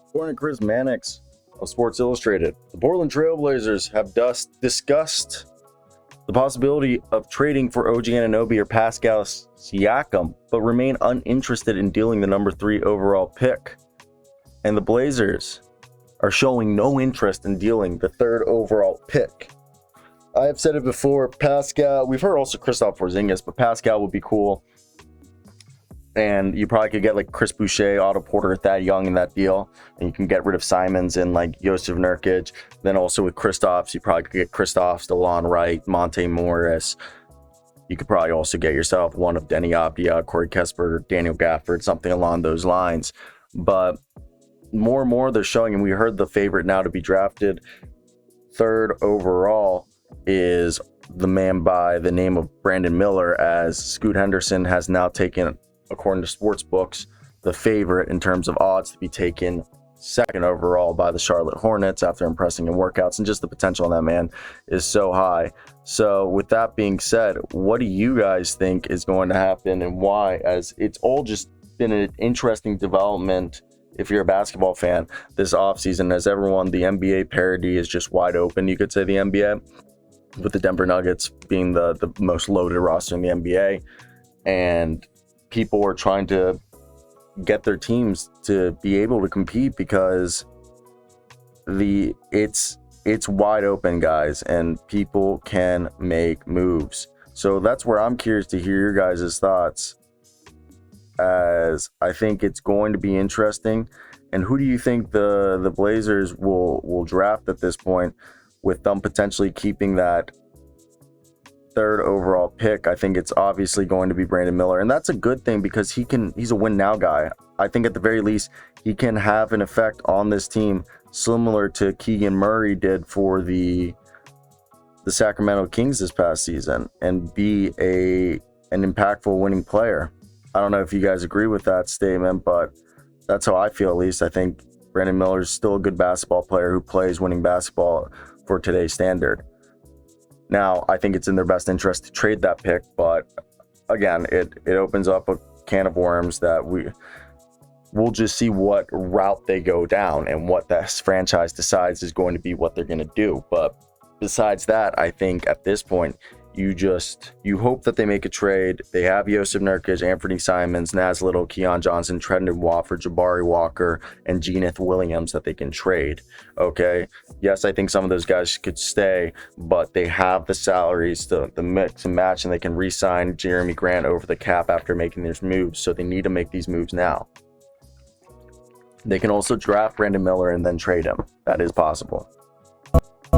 According to Chris Mannix of Sports Illustrated, the Portland Trailblazers have discussed the possibility of trading for OG Anunoby or Pascal Siakam, but remain uninterested in dealing the number 3 overall pick. And the Blazers are showing no interest in dealing the 3rd overall pick. I have said it before, Pascal, we've heard also Kristaps Porzingis, but Pascal would be cool. And you probably could get like Chris Boucher, Otto Porter, Thad Young in that deal. And you can get rid of Simons and like Jusuf Nurkic. Then also with Kristaps, you probably could get Kristaps, DeLon Wright, Monte Morris. You could probably also get yourself one of Denny Avdia, Corey Kesper, Daniel Gafford, something along those lines. But more and more they're showing, and we heard the favorite now to be drafted 3rd overall is the man by the name of Brandon Miller, as Scoot Henderson has now taken, according to sports books, the favorite in terms of odds to be taken 2nd overall by the Charlotte Hornets after impressing in workouts, and just the potential on that man is so high. So with that being said, what do you guys think is going to happen and why, as it's all just been an interesting development if you're a basketball fan this offseason, as everyone, the NBA parity is just wide open, you could say, the NBA, with the Denver Nuggets being the most loaded roster in the NBA, and people are trying to get their teams to be able to compete because it's wide open, guys, and people can make moves. So that's where I'm curious to hear your guys' thoughts, as I think it's going to be interesting. And who do you think the Blazers will draft at this point, with them potentially keeping that 3rd overall pick? I think it's obviously going to be Brandon Miller, and that's a good thing because he's a win now guy. I think at the very least he can have an effect on this team similar to Keegan Murray did for the Sacramento Kings this past season, and be an impactful winning player. I don't know if you guys agree with that statement, but that's how I feel, at least. I think Brandon Miller is still a good basketball player who plays winning basketball for today's standard. Now, I think it's in their best interest to trade that pick, but again, it opens up a can of worms that we'll just see what route they go down, and what this franchise decides is going to be what they're going to do. But besides that, I think at this point, you hope that they make a trade. They have Jusuf Nurkic, Anthony Simons, Naz Little, Keon Johnson, Trendon Watford, Jabari Walker, and Geneth Williams that they can trade. Okay, yes, I think some of those guys could stay, but they have the salaries to mix and match, and they can re-sign Jeremy Grant over the cap after making these moves. So they need to make these moves now. They can also draft Brandon Miller and then trade him. That is possible.